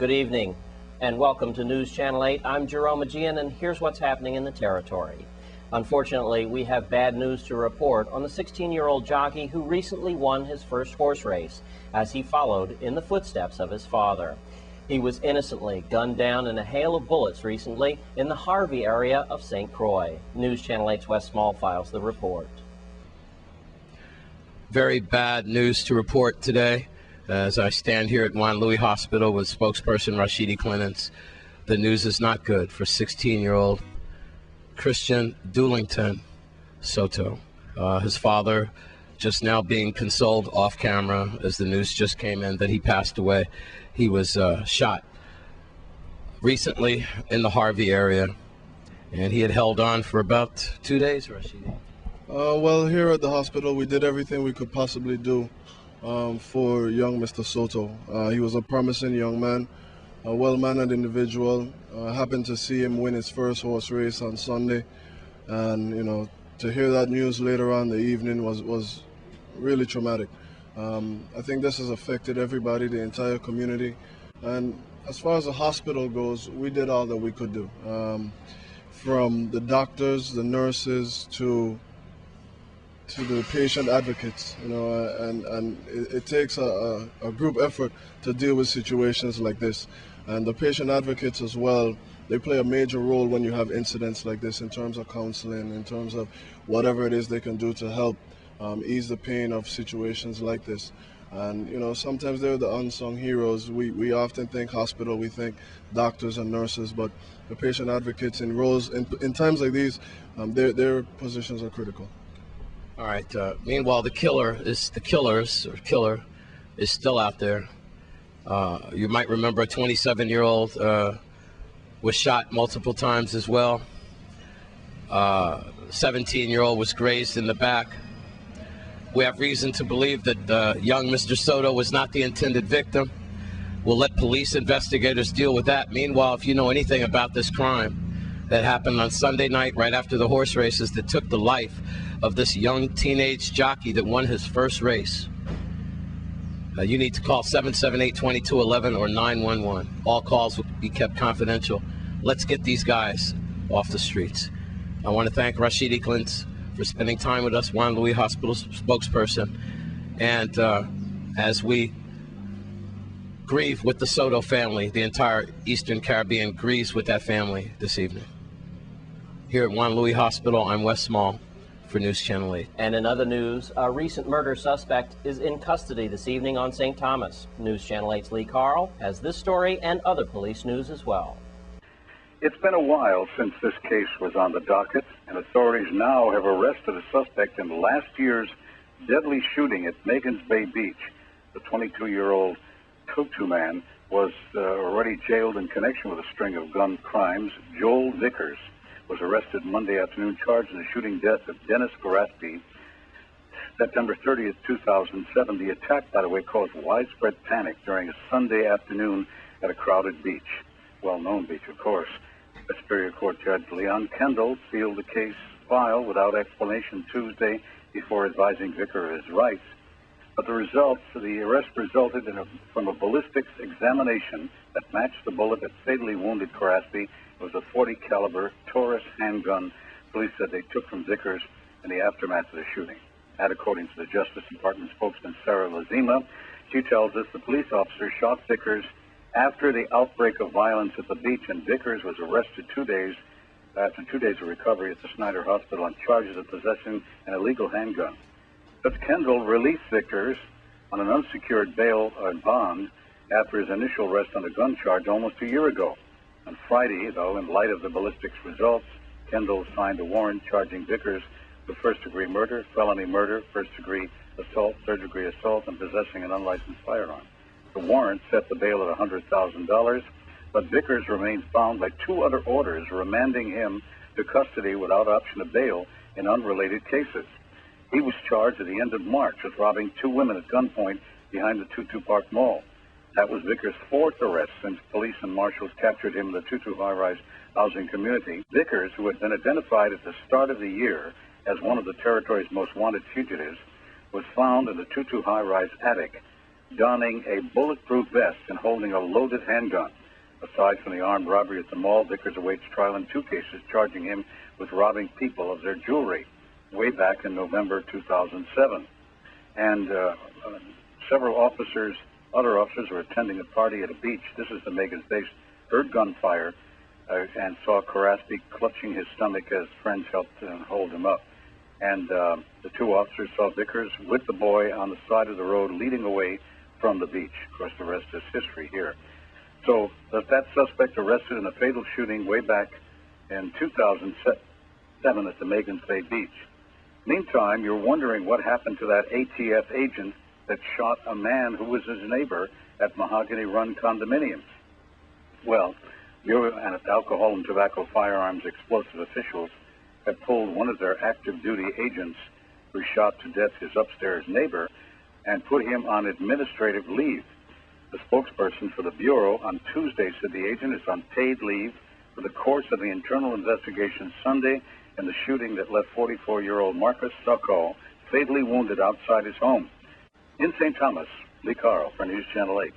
Good evening, and welcome to News Channel 8. I'm Jerome Aegean, and here's what's happening in the territory. Unfortunately, we have bad news to report on the 16-year-old jockey who recently won his first horse race as he followed in the footsteps of his father. He was innocently gunned down in a hail of bullets recently in the Harvey area of St. Croix. News Channel 8's Wes Small files the report. Very bad news to report today. As I stand here at Juan Louis Hospital with spokesperson Rashidi Clements, the news is not good for 16-year-old Christian Doolington Soto. His father just now being consoled off camera as the news just came in that he passed away. He was shot recently in the Harvey area, and he had held on for about 2 days, Rashidi. Well, here at the hospital, we did everything we could possibly do for young Mr. Soto. He was a promising young man, a well-mannered individual. Happened to see him win his first horse race on Sunday, and to hear that news later on in the evening was really traumatic. I think this has affected everybody, the entire community, and as far as the hospital goes, we did all that we could do, from the doctors, the nurses, to the patient advocates, and it takes a group effort to deal with situations like this. And the patient advocates as well, they play a major role when you have incidents like this in terms of counseling, in terms of whatever it is they can do to help ease the pain of situations like this. And sometimes they're the unsung heroes. We often think hospital, we think doctors and nurses, but the patient advocates in roles in times like these, their positions are critical. All right. Meanwhile, the killer is still out there. You might remember a 27-year-old was shot multiple times as well. 17-year-old was grazed in the back. We have reason to believe that young Mr. Soto was not the intended victim. We'll let police investigators deal with that. Meanwhile, if you know anything about this crime that happened on Sunday night right after the horse races that took the life of this young teenage jockey that won his first race, you need to call 778-2211 or 911. All calls will be kept confidential. Let's get these guys off the streets. I want to thank Rashidi Clements for spending time with us, Juan Louis Hospital spokesperson. And as we grieve with the Soto family, the entire Eastern Caribbean grieves with that family this evening. Here at Juan Louis Hospital, I'm Wes Small for News Channel 8. And in other news, a recent murder suspect is in custody this evening on St. Thomas. News Channel 8's Lee Carl has this story and other police news as well. It's been a while since this case was on the docket, and authorities now have arrested a suspect in last year's deadly shooting at Magens Bay Beach. The 22-year-old Tutu man was already jailed in connection with a string of gun crimes. Joel Vickers was arrested Monday afternoon, charged in the shooting death of Dennis Garaspi, September 30th, 2007. The attack, by the way, caused widespread panic during a Sunday afternoon at a crowded beach. Well-known beach, of course. A Superior Court Judge Leon Kendall sealed the case file without explanation Tuesday before advising Vicker of his rights. But the arrest resulted from a ballistics examination that matched the bullet that fatally wounded Garaspi. It was a .40 caliber Taurus handgun police said they took from Vickers in the aftermath of the shooting. That, according to the Justice Department spokesman Sarah Lazima, she tells us the police officer shot Vickers after the outbreak of violence at the beach, and Vickers was arrested after 2 days of recovery at the Snyder Hospital on charges of possessing an illegal handgun. Judge Kendall released Vickers on an unsecured bail and bond after his initial arrest on a gun charge almost a year ago. On Friday, though, in light of the ballistics results, Kendall signed a warrant charging Vickers with first-degree murder, felony murder, first-degree assault, third-degree assault, and possessing an unlicensed firearm. The warrant set the bail at $100,000, but Vickers remains bound by two other orders remanding him to custody without option of bail in unrelated cases. He was charged at the end of March with robbing two women at gunpoint behind the Tutu Park Mall. That was Vickers' fourth arrest since police and marshals captured him in the Tutu high-rise housing community. Vickers, who had been identified at the start of the year as one of the territory's most wanted fugitives, was found in the Tutu high-rise attic donning a bulletproof vest and holding a loaded handgun. Aside from the armed robbery at the mall, Vickers awaits trial in 2 cases charging him with robbing people of their jewelry way back in November 2007. And several other officers were attending a party at a beach. This is the Megan's base, heard gunfire and saw Karasty clutching his stomach as friends helped hold him up. And the 2 officers saw Vickers with the boy on the side of the road leading away from the beach. Of course, the rest is history here. So that suspect arrested in a fatal shooting way back in 2007 at the Megan's Bay Beach. Meantime, you're wondering what happened to that ATF agent that shot a man who was his neighbor at Mahogany Run condominiums. Well, Bureau and Alcohol and Tobacco Firearms Explosive officials had pulled one of their active duty agents who shot to death his upstairs neighbor and put him on administrative leave. The spokesperson for the Bureau on Tuesday said the agent is on paid leave for the course of the internal investigation Sunday in the shooting that left 44-year-old Marcus Succo fatally wounded outside his home. In St. Thomas, Lee Carl for News Channel 8.